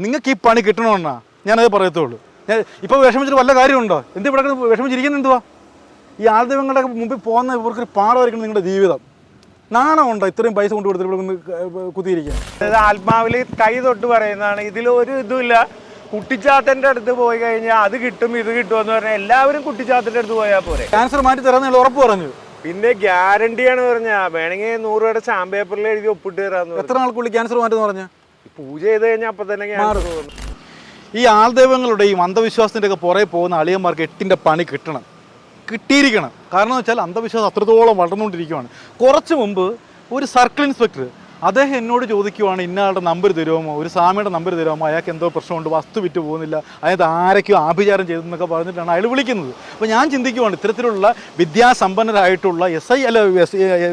നിങ്ങൾക്ക് ഈ പണി കിട്ടണമെന്നാ ഞാനത് പറയത്തുള്ളൂ. ഞാൻ ഇപ്പോൾ വിഷമിച്ചിട്ട് വല്ല കാര്യമുണ്ടോ? എന്ത് ഇവിടെ വിഷമിച്ചിരിക്കുന്നത് എന്തുവാ? ഈ ആൾദൈവങ്ങളുടെ മുമ്പിൽ പോകുന്ന ഇവർക്കൊരു പാഠമായിരിക്കണം നിങ്ങളുടെ ജീവിതം. നാണമുണ്ടോ ഇത്രയും പൈസ കൊണ്ട് കൊടുത്തിട്ട് ഇവിടെ ഒന്ന് കുത്തിയിരിക്കാൻ? ആത്മാവിൽ കൈ തൊട്ട് പറയുന്നതാണ്. ഇതിലൊരു ഇതുമില്ല. കുട്ടിച്ചാത്തൻ്റെ അടുത്ത് പോയി കഴിഞ്ഞാൽ അത് കിട്ടും ഇത് കിട്ടുമെന്ന് പറഞ്ഞാൽ എല്ലാവരും കുട്ടിച്ചാത്തൻ്റെ അടുത്ത് പോയാൽ പോരെ. ക്യാൻസർ മാറ്റി തരാമെന്ന് ഉറപ്പ് പറഞ്ഞു. പിന്നെ ഗ്യാരണ്ടിയാണ് പറഞ്ഞാൽ വേണമെങ്കിൽ 100 രൂപയുടെ സ്റ്റാമ്പ് പേപ്പറിൽ എഴുതി ഒപ്പിട്ട് തരാമെന്ന്. എത്ര നാൾക്കുള്ളിൽ ക്യാൻസർ മാറ്റെന്ന് പറഞ്ഞു? പൂജ ചെയ്ത് കഴിഞ്ഞാൽ അപ്പം തന്നെ ക്യാൻസർ പോകുന്നു. ഈ ആൾദൈവങ്ങളുടെയും അന്ധവിശ്വാസത്തിൻ്റെ ഒക്കെ പുറകെ പോകുന്ന അളിയന്മാർക്ക് 8ന്റെ പണി കിട്ടിയിരിക്കണം. കാരണം എന്ന് വെച്ചാൽ അന്ധവിശ്വാസം അത്രത്തോളം വളർന്നുകൊണ്ടിരിക്കുകയാണ്. കുറച്ച് മുമ്പ് ഒരു സർക്കിൾ ഇൻസ്പെക്ടർ അദ്ദേഹം എന്നോട് ചോദിക്കുവാണ്, ഇന്നയാളുടെ നമ്പർ തരുമോ, ഒരു സ്വാമിയുടെ നമ്പർ തരുമോ, അയാൾക്ക് എന്തോ പ്രശ്നമുണ്ട്, വസ്തു വിറ്റ് പോകുന്നില്ല, അതായത് ആരൊക്കെയോ ആഭിചാരം ചെയ്തെന്നൊക്കെ പറഞ്ഞിട്ടാണ് അയാൾ വിളിക്കുന്നത്. അപ്പോൾ ഞാൻ ചിന്തിക്കുവാണ്, ഇത്തരത്തിലുള്ള വിദ്യാസമ്പന്നരായിട്ടുള്ള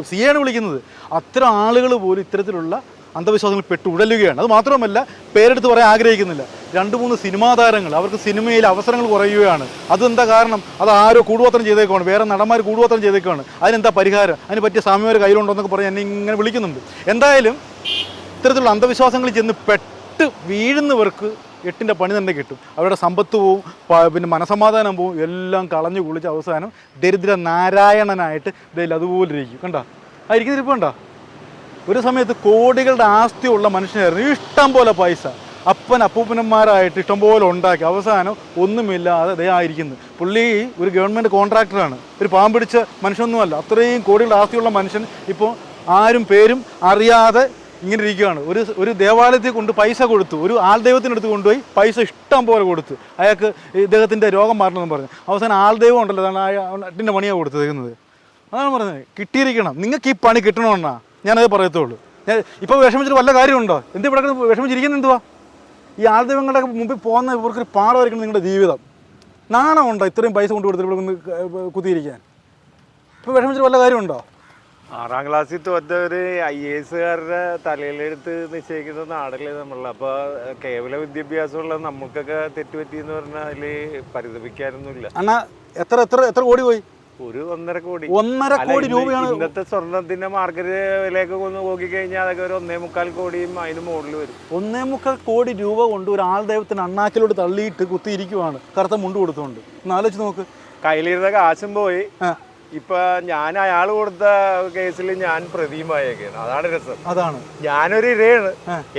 CA വിളിക്കുന്നത്. അത്തരം ആളുകൾ പോലും ഇത്തരത്തിലുള്ള അന്ധവിശ്വാസങ്ങൾ പെട്ടുടലുകയാണ്. അത് മാത്രമല്ല, പേരെടുത്ത് പറയാൻ ആഗ്രഹിക്കുന്നില്ല, 2-3 സിനിമാ താരങ്ങൾ അവർക്ക് സിനിമയിൽ അവസരങ്ങൾ കുറയുകയാണ്. അതെന്താ കാരണം? അത് ആരോ കൂടുപത്രം ചെയ്തേക്കാണ്, വേറെ നടന്മാർ കൂടുപത്രം ചെയ്തേക്കാണ്. അതിനെന്താ പരിഹാരം? അതിന് പറ്റിയ സ്വാമിമാർ കയ്യിലുണ്ടോ എന്നൊക്കെ പറഞ്ഞ് എന്നെ ഇങ്ങനെ വിളിക്കുന്നുണ്ട്. എന്തായാലും ഇത്തരത്തിലുള്ള അന്ധവിശ്വാസങ്ങളിൽ ചെന്ന് പെട്ട് വീഴുന്നവർക്ക് 8ന്റെ പണി തന്നെ കിട്ടും. അവരുടെ സമ്പത്ത് പോവും, പിന്നെ മനസമാധാനം പോവും, എല്ലാം കളഞ്ഞു കുളിച്ച് അവസാനം ദരിദ്ര നാരായണനായിട്ട് ഇതിൽ അതുപോലെ ഇരിക്കും. കണ്ടോ ആ ഇരിക്കുന്ന ഇരിപ്പുണ്ടോ? ഒരു സമയത്ത് കോടികളുടെ ആസ്തിയുള്ള മനുഷ്യനായിരുന്നു, ഇഷ്ടം പോലെ പൈസ അപ്പൂപ്പനന്മാരായിട്ട് ഇഷ്ടംപോലെ ഉണ്ടാക്കി, അവസാനം ഒന്നുമില്ലാതെ ദയായിരിക്കുന്നു. പുള്ളി ഒരു ഗവൺമെൻറ് കോൺട്രാക്ടറാണ്, ഒരു പാവം പിടിച്ച മനുഷ്യനൊന്നുമല്ല. അത്രയും കോടികളുടെ ആസ്തിയുള്ള മനുഷ്യൻ ഇപ്പോൾ ആരും പേരും അറിയാതെ ഇങ്ങനെ ഇരിക്കുകയാണ്. ഒരു ദേവാലയത്തിൽ കൊണ്ട് പൈസ കൊടുത്തു, ഒരു ആൾദൈവത്തിനടുത്ത് കൊണ്ടുപോയി പൈസ ഇഷ്ടം പോലെ കൊടുത്തു, അയാൾക്ക് ഇദ്ദേഹത്തിൻ്റെ രോഗം മാറണമെന്ന് പറഞ്ഞു. അവസാനം ആൾദൈവം ഉണ്ടല്ലോ, അതാണ് 8ന്റെ പണിയാണ് കൊടുത്തേക്കുന്നത്. അതാണ് പറഞ്ഞത്, കിട്ടിയിരിക്കണം. നിങ്ങൾക്ക് ഈ പണി കിട്ടണമെന്നാ ഞാനത് പറയത്തുള്ളൂ. ഞാൻ ഇപ്പോൾ വിഷമിച്ചിട്ട് വല്ല കാര്യമുണ്ടോ? എന്ത് ഇവിടെ വിഷമിച്ചിരിക്കുന്നത് എന്തുവാ? ഈ ആൾദൈവങ്ങളുടെ മുമ്പിൽ പോകുന്ന ഇവർക്കൊരു പാഠമായിരിക്കണം നിങ്ങളുടെ ജീവിതം. നാണമുണ്ടോ ഇത്രയും പൈസ കൊണ്ട് കൊടുത്തിട്ട് ഇവിടെ ഒന്ന് കുത്തിയിരിക്കാൻ? ഇപ്പോൾ വിഷമിച്ചിട്ട് വല്ല കാര്യമുണ്ടോ? 6ാം ക്ലാസ്സിൽ തോറ്റവര് IASകാരുടെ തലയിലെടുത്ത് നിശ്ചയിക്കുന്ന നാടല്ലേ നമ്മളുള്ള. അപ്പോൾ കേവല വിദ്യാഭ്യാസമുള്ള നമ്മൾക്കൊക്കെ തെറ്റുപറ്റിയെന്ന് പറഞ്ഞാൽ അതിൽ പരിതപിക്കാനൊന്നുമില്ല. അണ്ണാ എത്ര കോടി പോയി? ഒരു 1.5 കോടി. 1.5 കോടി രൂപയാണ്. ഇന്നത്തെ സ്വർണത്തിന്റെ മാർക്കറ്റ് വിലയൊക്കെ ഒന്ന് നോക്കിക്കഴിഞ്ഞാൽ അതൊക്കെ ഒരു 1.25 കോടിയും അതിന് മുകളിൽ വരും. 1.25 കോടി രൂപ കൊണ്ട് ഒരു ആൾദൈവത്തിന് അണ്ണാക്കിലോട്ട് തള്ളിയിട്ട് കുത്തിയിരിക്കുവാണ്, കറുത്ത മുണ്ട് കൊടുത്തുകൊണ്ട്. ഒന്ന് ആലോചിച്ച് നോക്ക്. കയ്യിലിരുന്ന കാശും പോയി. ഇപ്പൊ ഞാൻ അയാൾ കൊടുത്ത കേസിൽ ഞാൻ പ്രതിയുമായേക്കാണ്. അതാണ് രസം. അതാണ്, ഞാനൊരു ഇരയാണ്.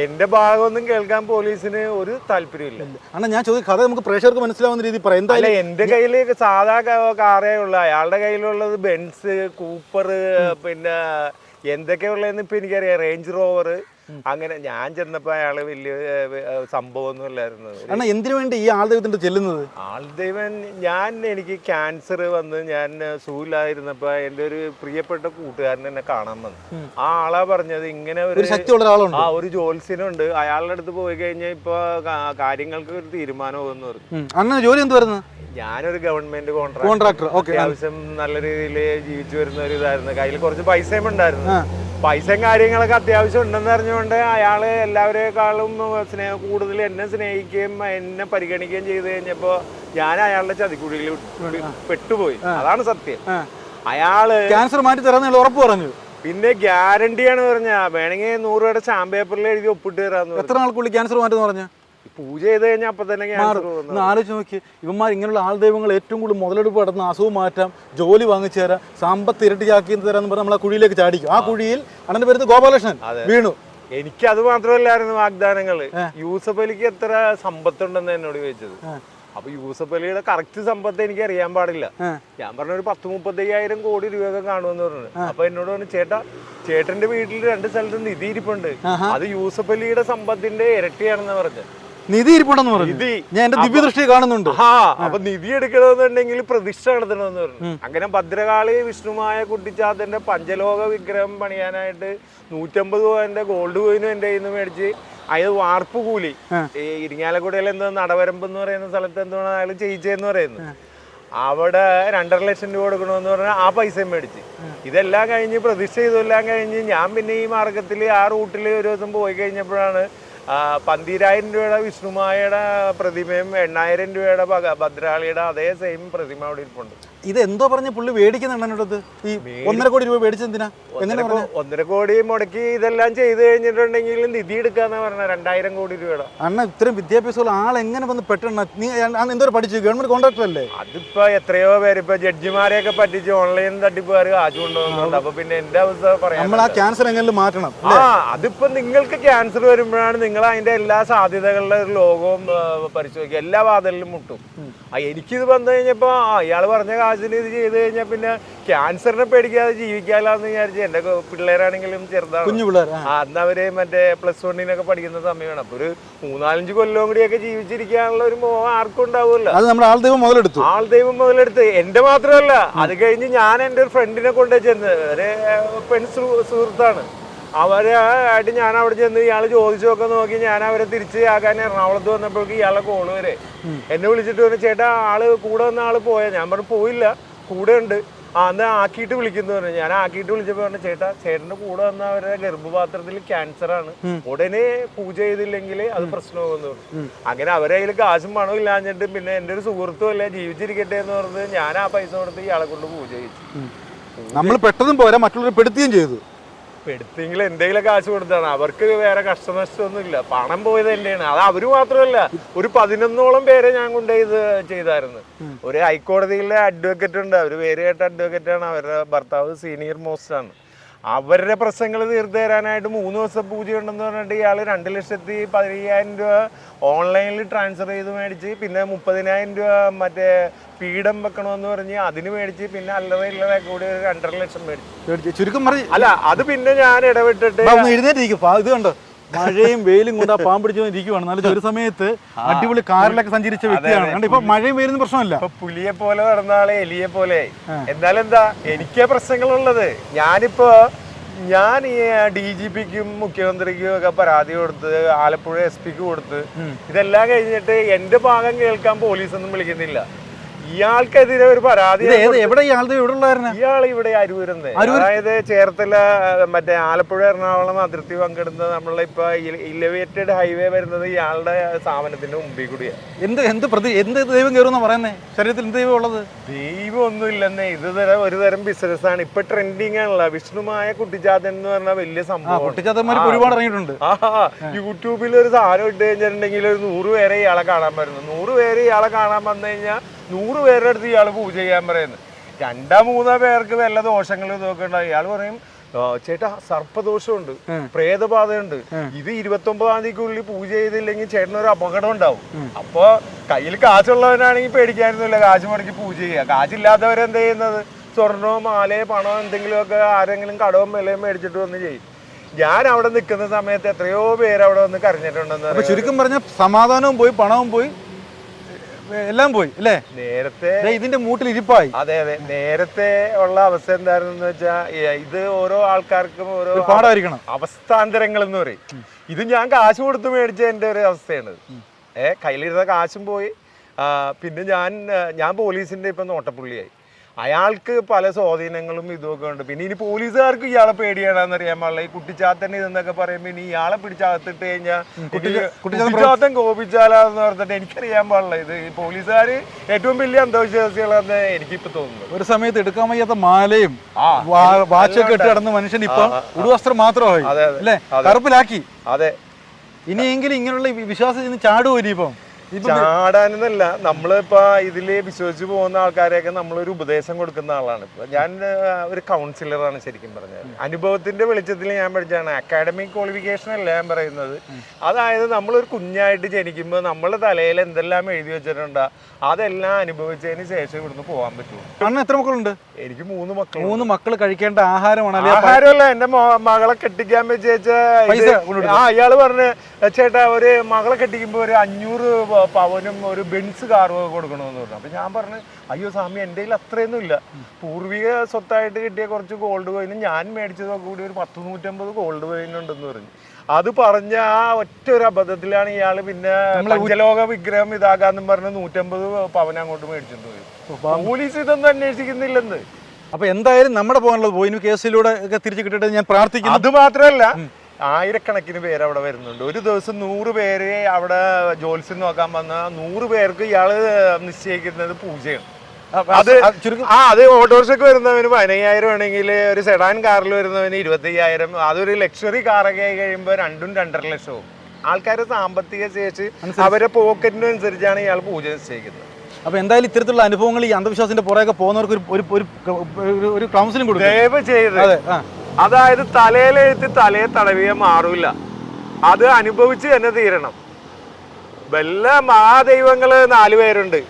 എന്റെ ഭാഗമൊന്നും കേൾക്കാൻ പോലീസിന് ഒരു താല്പര്യമില്ല. അണ്ണാ ഞാൻ ചോദിക്കും, കഥ നമുക്ക് പ്രേക്ഷകർക്ക് മനസ്സിലാവുന്ന രീതി പറയാം. എന്തായാലും എന്റെ കയ്യിൽ സാധാ കാറേ ഉള്ള, അയാളുടെ കയ്യിലുള്ളത് ബെൻസ്, കൂപ്പർ, പിന്നെ എന്തൊക്കെയുള്ളതെന്ന് ഇപ്പൊ എനിക്കറിയാം, റേഞ്ച് റോവർ. അങ്ങനെ ഞാൻ ചെന്നപ്പോ അയാള് വലിയ സംഭവമൊന്നും ഇല്ലായിരുന്നു. അണ്ണാ എന്തിനു വേണ്ടി ഈ ആൾദൈവത്തിന്റെ ചെല്ലുന്നത്? ആൾദൈവൻ എനിക്ക് ക്യാൻസർ വന്ന് ഞാൻ സൂലായിരുന്നപ്പോ എന്റെ ഒരു പ്രിയപ്പെട്ട കൂട്ടുകാരൻ എന്നെ കാണാൻ വന്നു. ആ ആളാ പറഞ്ഞത്, ഇങ്ങനെ ഒരു ശക്തിയുള്ള ഒരാളുണ്ട്, ഒരു ജോത്സ്യനുണ്ട്, അയാളുടെ അടുത്ത് പോയി കഴിഞ്ഞാൽ ഇപ്പൊ കാര്യങ്ങൾക്ക് ഒരു തീരുമാനമാകുമെന്ന് പറഞ്ഞു. അണ്ണ ജോലി എന്ത് വരുന്നത്? ഞാനൊരു ഗവൺമെന്റ് കോൺട്രാക്ടർ. അത്യാവശ്യം നല്ല രീതിയിൽ ജീവിച്ചു വരുന്ന ഒരു ഇതായിരുന്നു. കയ്യിൽ കുറച്ച് പൈസയും ഉണ്ടായിരുന്നു. പൈസയും കാര്യങ്ങളൊക്കെ അത്യാവശ്യം ഉണ്ടെന്ന് അറിഞ്ഞുകൊണ്ട് അയാള് എല്ലാവരെക്കാളും കൂടുതൽ എന്നെ സ്നേഹിക്കുകയും എന്നെ പരിഗണിക്കുകയും ചെയ്ത് കഴിഞ്ഞപ്പോ ഞാൻ അയാളുടെ ചതിക്കുഴിയിൽ പെട്ടുപോയി. അതാണ് സത്യം. അയാള് ക്യാൻസർ മാറ്റി തരാന്ന് ഉറപ്പ് പറഞ്ഞു. പിന്നെ ഗ്യാരണ്ടിയാണ് പറഞ്ഞ വേണമെങ്കിൽ 100 രൂപയുടെ സ്റ്റാമ്പ് പേപ്പറിൽ എഴുതി ഒപ്പിട്ട് തരാന്ന്. എത്ര നാൾക്കുള്ളിൽ ക്യാൻസർ മാറ്റെന്ന് പറഞ്ഞു? പൂജ ചെയ്ത് കഴിഞ്ഞാൽ അപ്പൊ തന്നെ ആലോചിച്ച് നോക്കി. ഇവന്മാർ ഇങ്ങനെയുള്ള ആൾദൈവങ്ങൾ ഏറ്റവും കൂടുതൽ മുതലെടുപ്പ് നടന്ന അസുഖം മാറ്റാം, ജോലി വാങ്ങിച്ചു തരാം, സമ്പത്ത് ഇരട്ടിയാക്കി തരാന്ന് പറഞ്ഞാൽ നമ്മൾ ആ കുഴിയിലേക്ക് ചാടിക്കും. ആ കുഴിയിൽ അണ്ണന്റെ പേര് ഗോപാലകൃഷ്ണൻ വീണു. എനിക്ക് അത് മാത്രമല്ലായിരുന്നു വാഗ്ദാനങ്ങള്. യൂസഫ് അലിക്ക് എത്ര സമ്പത്തുണ്ടെന്ന് എന്നോട് ചോദിച്ചത്. അപ്പൊ യൂസഫ് അലിയുടെ കറക്റ്റ് സമ്പത്ത് എനിക്ക് അറിയാൻ പാടില്ല. ഞാൻ പറഞ്ഞ ഒരു 10-35 കോടി രൂപയൊക്കെ കാണുമെന്ന് പറഞ്ഞു. അപ്പൊ എന്നോട് പറഞ്ഞു, ചേട്ടന്റെ വീട്ടിൽ 2 സ്ഥലത്ത് നിധി ഇരിപ്പുണ്ട്, അത് യൂസഫ് അലിയുടെ സമ്പത്തിന്റെ ഇരട്ടിയാണെന്ന് പറഞ്ഞു. നിധി ഇരിപ്പുണ്ടെന്ന് പറഞ്ഞു. ഞാൻ എന്റെ ദിവ്യദൃഷ്ടി കാണുന്നുണ്ട്. അപ്പൊ നിധി എടുക്കണമെന്നുണ്ടെങ്കിൽ പ്രതിഷ്ഠ നടത്തണമെന്ന് പറഞ്ഞു. അങ്ങനെ ഭദ്രകാളി വിഷ്ണുമായ കുട്ടിച്ചാത്തന്റെ പഞ്ചലോക വിഗ്രഹം പണിയാനായിട്ട് 150 പവന്റെ ഗോൾഡ് കോയിനും എന്റെ കയ്യിൽ നിന്ന് മേടിച്ച്, അത് വാർപ്പ് കൂലി ഇരിങ്ങാലക്കുടയിൽ എന്തോ നടവരമ്പ് എന്ന് പറയുന്ന സ്ഥലത്ത് എന്താണ് അയാൾ ചെയ്യിച്ചെന്ന് പറയുന്നത്, അവിടെ 2.5 ലക്ഷം രൂപ കൊടുക്കണമെന്ന് പറഞ്ഞാൽ ആ പൈസയും മേടിച്ച്. ഇതെല്ലാം കഴിഞ്ഞ് പ്രതിഷ്ഠ ചെയ്തെല്ലാം കഴിഞ്ഞ് ഞാൻ പിന്നെ ഈ മാർഗത്തിൽ ആ റൂട്ടിൽ ഒരു ദിവസം പോയി കഴിഞ്ഞപ്പോഴാണ് 12,000 രൂപയുടെ വിഷ്ണുമായയുടെ പ്രതിമയും 8,000 രൂപയുടെ ഭദ്രകാളിയുടെ അതേ സെയിം പ്രതിമ അവിടെ ഇരിപ്പുണ്ട്. ഇത് എന്തോ പറഞ്ഞ പുള്ളി മേടിക്കുന്നുണ്ട് ഈ 1.5 കോടി രൂപ മേടിച്ചെന്തിനാ? എങ്ങനെ 1.5 കോടി മുടക്കി ഇതെല്ലാം ചെയ്ത് കഴിഞ്ഞിട്ടുണ്ടെങ്കിൽ നിധി എടുക്കാന്ന് പറഞ്ഞ 2000 കോടി രൂപയുടെ. അണ്ണ ഇത്രയും വിദ്യാഭ്യാസമുള്ള ആൾ എങ്ങനെ വന്ന് പെട്ടെന്ന് നീ എന്തോ പഠിച്ചു? ഗവൺമെന്റ് കോൺട്രാക്ടർ അല്ലേ? അതിപ്പോ എത്രയോ പേര് ഇപ്പൊ ജഡ്ജിമാരെയൊക്കെ പറ്റിച്ച് ഓൺലൈൻ തട്ടിപ്പുകാർ കാശ് കൊണ്ടുപോകുന്നുണ്ട്. അപ്പൊ പിന്നെ എന്റെ അവസ്ഥ പറയാം, നമ്മൾ ആ ക്യാൻസർ എങ്ങനെ മാറ്റണം. അതിപ്പോ നിങ്ങൾക്ക് ക്യാൻസർ വരുമ്പോഴാണ് നിങ്ങൾ അതിന്റെ എല്ലാ സാധ്യതകളുടെ ഒരു ലോകവും പരിശോധിക്കുക, എല്ലാ വാതിലിലും മുട്ടും. എനിക്കിത് വന്നു കഴിഞ്ഞപ്പോ ഇയാള് പറഞ്ഞ കാശിന് ഇത് ചെയ്ത് കഴിഞ്ഞാൽ പിന്നെ ക്യാൻസറിനെ പേടിക്കാതെ ജീവിക്കാമെന്ന് വിചാരിച്ചു. എന്റെ പിള്ളേരാണെങ്കിലും ചെറുതാണ്, കുഞ്ഞു പിള്ളേർ, അന്ന് അവര് മറ്റേ +1 പഠിക്കുന്ന സമയമാണ്. അപ്പൊ ഒരു 3-4 കൊല്ലം കൂടിയൊക്കെ ജീവിച്ചിരിക്കാനുള്ള ഒരു മോഹം ആർക്കും ഉണ്ടാവുമല്ലോ. അത് നമ്മുടെ ആൾദൈവം മുതലെടുത്ത്. എന്റെ മാത്രമല്ല, അത് കഴിഞ്ഞ് ഞാൻ എന്റെ ഒരു ഫ്രണ്ടിനെ കൊണ്ടു ചെന്ന്, ഒരു പെൺ സുഹൃത്താണ്, അവരായിട്ട് ഞാൻ അവിടെ ചെന്ന് ഇയാൾ ചോദിച്ചൊക്കെ നോക്കി ഞാൻ അവരെ തിരിച്ച് ആക്കാൻ എറണാകുളത്ത് വന്നപ്പോഴേക്ക് ഇയാളെ കോള് വരെ എന്നെ വിളിച്ചിട്ട് പറഞ്ഞു, ചേട്ടാ ആള് കൂടെ വന്ന ആള് പോയാ? ഞാൻ പറഞ്ഞു പോയില്ല, കൂടെ ഉണ്ട്. അന്ന് ആക്കിയിട്ട് വിളിക്കുന്നു പറഞ്ഞു. ഞാൻ ആക്കിയിട്ട് വിളിച്ചപ്പോ പറഞ്ഞു, ചേട്ടന്റെ കൂടെ വന്ന അവരുടെ ഗർഭപാത്രത്തിൽ ക്യാൻസറാണ്, ഉടനെ പൂജ ചെയ്തില്ലെങ്കിൽ അത് പ്രശ്നമാകുന്നു. അങ്ങനെ അവരെ കയ്യിൽ കാശും പണവും ഇല്ലാഞ്ഞിട്ട് പിന്നെ എന്റെ ഒരു സുഹൃത്തും അല്ല, ജീവിച്ചിരിക്കട്ടെ എന്ന് പറഞ്ഞ് ഞാൻ ആ പൈസ കൊടുത്ത് ഇയാളെ കൊണ്ട് പൂജ ചെയ്യിച്ചു. നമ്മൾ പെട്ടതും പോരാ, മറ്റുള്ളവരെ പെടുത്തുകയും ചെയ്തു. പെടുത്തെങ്കിൽ എന്തെങ്കിലും കാശ് കൊടുത്താണ്. അവർക്ക് വേറെ കഷ്ടനഷ്ടമൊന്നും ഇല്ല, പണം പോയത് എന്റെയാണ്. അത് അവര് മാത്രമല്ല, ഒരു 11ഓളം പേരെ ഞാൻ കൊണ്ടുപോയി ഇത് ചെയ്തായിരുന്നു. ഒരു ഹൈക്കോടതിയിലെ അഡ്വക്കേറ്റ് ഉണ്ട്, അവര് പേര് കേട്ട അഡ്വക്കേറ്റ് ആണ്, അവരുടെ ഭർത്താവ് സീനിയർ മോസ്റ്റ് ആണ്. അവരുടെ പ്രശ്നങ്ങൾ തീർത്തു തരാനായിട്ട് 3 ദിവസം പൂജ ഉണ്ടെന്ന് പറഞ്ഞിട്ട് ഇയാൾ 2,15,000 രൂപ ഓൺലൈനിൽ ട്രാൻസ്ഫർ ചെയ്ത് മേടിച്ച്, പിന്നെ 30,000 രൂപ മറ്റേ പീഠം വെക്കണമെന്ന് പറഞ്ഞ് അതിന് മേടിച്ച്, പിന്നെ അല്ലറ കൂടി 2.5 ലക്ഷം മേടിച്ചു. ചുരുക്കം പറഞ്ഞ് അല്ല, അത് പിന്നെ ഞാൻ ഇടപെട്ടിട്ട് എഴുന്നേറ്റിരിക്കും. ഇത് കണ്ടോ, മഴയും വെയിലും കൊണ്ട് ആ പാമ്പ് പിടിച്ചുകൊണ്ടിരിക്കുവാണ്. നല്ല ഒരു സമയത്ത് അടിപൊളി കാറിലൊക്കെ സഞ്ചരിച്ച വ്യക്തിയാണ്. ഇപ്പൊ മഴയും വെയിലും പ്രശ്നമല്ല, ഇപ്പൊ പുലിയെ പോലെ നടന്നാളെ എലിയെ പോലെ. എന്നാലെന്താ, എനിക്ക് പ്രശ്നങ്ങളുള്ളത്. ഞാൻ ഈ DGPക്കും മുഖ്യമന്ത്രിക്കും ഒക്കെ പരാതി കൊടുത്ത്, ആലപ്പുഴ SP കൊടുത്ത്, ഇതെല്ലാം കഴിഞ്ഞിട്ട് എന്റെ ഭാഗം കേൾക്കാൻ പോലീസൊന്നും വിളിക്കുന്നില്ല. ഇയാൾക്കെതിരെ ഒരു പരാതി. ഇയാൾ ഇവിടെ അരൂരുന്ന്, അതായത് ചേർത്തല മറ്റേ ആലപ്പുഴ എറണാകുളം അതിർത്തി പങ്കിടുന്നത് നമ്മളെ ഇപ്പൊ ഇലവേറ്റഡ് ഹൈവേ വരുന്നത് ഇയാളുടെ സ്ഥാപനത്തിന്റെ മുമ്പിൽ കൂടിയാണ്. എന്ത് ദൈവം കയറുന്ന പറയുന്നേ? ശരീരത്തിൽ എന്ത് ദൈവം ഉള്ളത്? ദൈവം ഒന്നും ഇല്ലെന്നേ. ഇത് ഒരു തരം ബിസിനസ്സാണ്. ഇപ്പൊ ട്രെൻഡിങ് ആണല്ലോ വിഷ്ണുമായ കുട്ടിച്ചാത്തൻ എന്ന് പറഞ്ഞാൽ വലിയ സംഭവം. ഒരുപാട് ഇറങ്ങിയിട്ടുണ്ട്. യൂട്യൂബിൽ ഒരു സാധനം ഇട്ട് കഴിഞ്ഞിട്ടുണ്ടെങ്കിൽ ഒരു 100 പേരെ ഇയാളെ കാണാൻ വരുന്നു. 100 പേര് ഇയാളെ കാണാൻ വന്നു കഴിഞ്ഞാൽ 100 പേരുടെ അടുത്ത് ഇയാൾ പൂജ ചെയ്യാൻ പറയുന്നത്. 2-3 പേർക്ക് വല്ല ദോഷങ്ങളും ഇതൊക്കെ ഉണ്ടാവും. ഇയാൾ പറയും, ചേട്ടാ സർപ്പദോഷമുണ്ട്, പ്രേതബാധയുണ്ട്, ഇത് 29-ാം തീയതിക്കുള്ളിൽ പൂജ ചെയ്തില്ലെങ്കിൽ ചേട്ടനൊരു അപകടം ഉണ്ടാവും. അപ്പൊ കയ്യിൽ കാശുള്ളവനാണെങ്കിൽ പേടിക്കാനൊന്നുമില്ല, കാശ് മുടക്കി പൂജ ചെയ്യുക. കാശില്ലാത്തവരെന്താ ചെയ്യുന്നത്? സ്വർണ്ണമോ മാലയോ പണമോ എന്തെങ്കിലുമൊക്കെ ആരെങ്കിലും കടവും വിലയും മേടിച്ചിട്ട് വന്ന് ചെയ്യും. ഞാൻ അവിടെ നിൽക്കുന്ന സമയത്ത് എത്രയോ പേര് അവിടെ വന്ന് കരഞ്ഞിട്ടുണ്ടെന്ന്. ചുരുക്കം പറഞ്ഞ സമാധാനവും പോയി, പണവും പോയി, എല്ലാം പോയി അല്ലേ? നേരത്തെ ഇതിന്റെ മൂട്ടിൽ ഇരിപ്പായി. അതെ, നേരത്തെ ഉള്ള അവസ്ഥ എന്തായിരുന്നു വെച്ചാൽ, ഇത് ഓരോ ആൾക്കാർക്കും ഓരോ പാടായിരിക്കണം, അവസ്ഥാന്തരങ്ങൾ എന്ന് പറയും. ഇത് ഞാൻ കാശ് കൊടുത്ത് മേടിച്ച എന്റെ ഒരു അവസ്ഥയാണ്. കയ്യിലിരുന്ന കാശും പോയി. പിന്നെ ഞാൻ പോലീസിന്റെ ഇപ്പൊ നോട്ടപ്പുള്ളിയായി. അയാൾക്ക് പല സ്വാധീനങ്ങളും ഇതൊക്കെ ഉണ്ട്. പിന്നെ ഇനി പോലീസുകാർക്ക് ഇയാളെ പേടിയാണെന്ന് അറിയാൻ പാടില്ല. ഈ കുട്ടിച്ചാത്തൻ ഇതെന്നൊക്കെ പറയുമ്പോൾ ഇനി ഇയാളെ പിടിച്ചകത്തിട്ട് കഴിഞ്ഞാൽ കുട്ടിച്ചാത്തൻ കോപിച്ചാലാന്ന് പറഞ്ഞിട്ട് എനിക്കറിയാൻ പാടില്ല. ഇത് ഈ പോലീസുകാർ ഏറ്റവും വലിയ അന്ധവിശ്വാസികളാന്ന് എനിക്കിപ്പോ തോന്നുന്നു. ഒരു സമയത്ത് എടുക്കാൻ വയ്യാത്ത മാലയും വാച്ചൊക്കെ ഇട്ട് കിടന്ന മനുഷ്യൻ ഇപ്പൊ ഉടുവസ്ത്രം മാത്രമായി അല്ലേ, കറുപ്പിലാക്കി. അതെ, ഇനിയെങ്കിലും ഇങ്ങനെയുള്ള വിശ്വാസം ചാടുമോ ഇനിയിപ്പം? ചാടാനെന്നല്ല, നമ്മളിപ്പോ ഇതില് വിശ്വസിച്ച് പോകുന്ന ആൾക്കാരെയൊക്കെ നമ്മളൊരു ഉപദേശം കൊടുക്കുന്ന ആളാണ്. ഇപ്പൊ ഞാൻ ഒരു കൗൺസിലറാണ് ശരിക്കും പറഞ്ഞാൽ. അനുഭവത്തിന്റെ വെളിച്ചത്തിൽ ഞാൻ പഠിച്ചാണ്. അക്കാഡമിക് ക്വാളിഫിക്കേഷൻ അല്ല ഞാൻ പറയുന്നത്. അതായത് നമ്മളൊരു കുഞ്ഞായിട്ട് ജനിക്കുമ്പോൾ നമ്മുടെ തലയിൽ എന്തെല്ലാം എഴുതി വെച്ചിട്ടുണ്ടോ അതെല്ലാം അനുഭവിച്ചതിന് ശേഷം ഇവിടുന്ന് പോകാൻ പറ്റുള്ളൂ. എത്ര മക്കളുണ്ട്? എനിക്ക് 3 മക്കൾ. 3 മക്കൾ കഴിക്കേണ്ട ആഹാരമല്ല. എന്റെ മകളെ കെട്ടിക്കാൻ വെച്ചാ ഇയാള് പറഞ്ഞ്, ചേട്ടാ ഒരു മകളെ കെട്ടിക്കുമ്പോ ഒരു 500 പവനും ഒരു ബെൻസ് കാറും കൊടുക്കണമെന്ന് പറഞ്ഞു. അപ്പൊ ഞാൻ പറഞ്ഞു, അയ്യോ സ്വാമി എൻ്റെ കയ്യിൽ അത്രയൊന്നും ഇല്ല. പൂർവിക സ്വത്തായിട്ട് കിട്ടിയ കുറച്ച് ഗോൾഡ് കോയിനും ഞാൻ മേടിച്ചതൊക്കെ കൂടി ഒരു 100-150 ഗോൾഡ് കോയിനുണ്ടെന്ന് പറഞ്ഞു. അത് പറഞ്ഞ ആ ഒറ്റ ഒരു അബദ്ധത്തിലാണ് ഇയാള് പിന്നെ പഞ്ചലോക വിഗ്രഹം ഇതാകാന്നും പറഞ്ഞ് 150 പവൻ അങ്ങോട്ട് മേടിച്ചിട്ട് പോയി. പോലീസ് ഇതൊന്നും അന്വേഷിക്കുന്നില്ലെന്ന്. അപ്പൊ എന്തായാലും നമ്മുടെ പോകാനുള്ളത് പോയി. കേസിലൂടെ ഒക്കെ തിരിച്ചു കിട്ടിയിട്ട് ഞാൻ പ്രാർത്ഥിക്കുന്നു. അത് മാത്രമല്ല, ആയിരക്കണക്കിന് പേര് അവിടെ വരുന്നുണ്ട്. ഒരു ദിവസം 100 പേര് അവിടെ ജോത്സ്യം നോക്കാൻ വന്ന 100 പേർക്ക് ഇയാള് നിശ്ചയിക്കുന്നത് പൂജയാണ്. അത് ഓട്ടോറിക്ഷക്ക് വരുന്നവന് 15,000 ആണെങ്കിൽ ഒരു സെഡാൻ കാറിൽ വരുന്നവന് 25,000. അതൊരു ലക്ഷറി കാറൊക്കെ ആയി കഴിയുമ്പോൾ 2-2.5 ലക്ഷവും. ആൾക്കാരുടെ സാമ്പത്തിക ശേഷി അവരുടെ പോക്കറ്റിനനുസരിച്ചാണ് ഇയാൾ പൂജ നിശ്ചയിക്കുന്നത്. അപ്പൊ എന്തായാലും ഇത്തരത്തിലുള്ള അനുഭവങ്ങൾ ഈ അന്ധവിശ്വാസത്തിന്റെ പുറകെ പോകുന്നവർക്ക് ഒരു കൗൺസിലിംഗ് കൊടുക്കും ദയവ് ചെയ്ത്. അതായത് തലയിലെഴുത്ത് തലയെ തടവിയ മാറൂല, അത് അനുഭവിച്ച് തന്നെ തീരണം. വല്ല മഹാദൈവങ്ങള് 4 പേരുണ്ട്,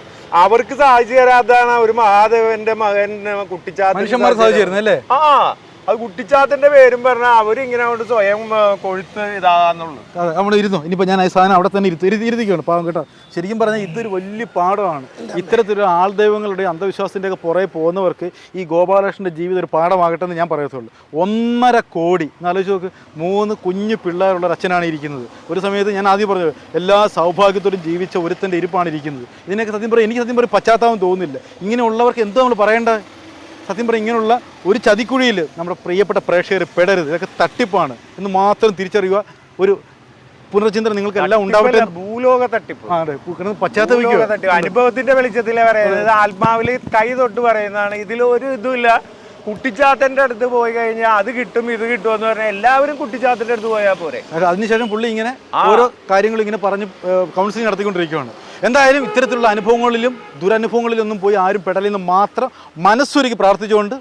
അവർക്ക് സാധിച്ചു തരാതാണ് ഒരു മഹാദേവന്റെ മകൻ കുട്ടിച്ചാത്തൻ. ആ അത് കുട്ടിച്ചാത്തന്റെ പേരും പറഞ്ഞാൽ അവരിങ്ങനെ കൊണ്ട് സ്വയം കൊഴുത്ത് ഇതാകാന്നുള്ളു. അതെ, അവിടെ ഇരുന്നു. ഇനിയിപ്പോൾ ഞാൻ ഈ സാധനം അവിടെ തന്നെ ഇരുത്തിക്കുകയാണ് പാവം കേട്ടോ. ശരിക്കും പറഞ്ഞാൽ ഇതൊരു വലിയ പാഠമാണ്. ഇത്തരത്തിലൊരു ആൾദൈവങ്ങളുടെ അന്ധവിശ്വാസത്തിൻ്റെ ഒക്കെ പുറകെ പോകുന്നവർക്ക് ഈ ഗോപാലകൃഷ്ണൻ്റെ ജീവിതം ഒരു പാഠമാകട്ടെ എന്ന് ഞാൻ പറയത്തുള്ളൂ. 1.5 കോടി എന്നാലോചിച്ച് നോക്ക്, 3 കുഞ്ഞു പിള്ളേരുള്ള ഒരു അച്ഛനാണ് ഇരിക്കുന്നത്. ഒരു സമയത്ത് ഞാൻ ആദ്യം പറഞ്ഞത് എല്ലാ സൗഭാഗ്യത്തോടും ജീവിച്ച ഒരുത്തൻ്റെ ഇരിപ്പാണ് ഇരിക്കുന്നത്. ഇതിനൊക്കെ സത്യം പറയും, എനിക്ക് സത്യം പറയും പശ്ചാത്താപം തോന്നുന്നില്ല. ഇങ്ങനെയുള്ളവർക്ക് എന്തോ നമ്മൾ പറയേണ്ടത്? സത്യം പറഞ്ഞാൽ ഇങ്ങനെയുള്ള ഒരു ചതിക്കുഴിയിൽ നമ്മുടെ പ്രിയപ്പെട്ട പ്രേക്ഷകർ പെടരുത്. ഇതൊക്കെ തട്ടിപ്പാണ് എന്ന് മാത്രം തിരിച്ചറിയുക. ഒരു പുനർചിന്തനം നിങ്ങൾക്ക് എല്ലാം ഉണ്ടാവട്ടെ. ഭൂലോക തട്ടിപ്പ്, പശ്ചാത്തപിക്കുക. അനുഭവത്തിന്റെ വെളിച്ചത്തിലെ പറയുന്നത്, ആത്മാവിൽ കൈ തൊട്ട് പറയുന്നതാണ്. ഇതിലൊരു ഇതുമില്ല. കുട്ടിച്ചാത്തന്റെ അടുത്ത് പോയി കഴിഞ്ഞാൽ അത് കിട്ടും ഇത് കിട്ടും എന്ന് പറഞ്ഞാൽ എല്ലാവരും കുട്ടിച്ചാത്തന്റെ അടുത്ത് പോയാൽ പോരെ. അതിനുശേഷം പുള്ളി ഇങ്ങനെ ഓരോ കാര്യങ്ങൾ ഇങ്ങനെ പറഞ്ഞ് കൗൺസിലിംഗ് നടത്തിക്കൊണ്ടിരിക്കുകയാണ്. എന്തായാലും ഇത്തരത്തിലുള്ള അനുഭവങ്ങളിലും ദുരനുഭവങ്ങളിലൊന്നും പോയി ആരും പെടലെന്ന് മാത്രം മനസ്സൊരുക്കി പ്രാർത്ഥിച്ചുകൊണ്ട്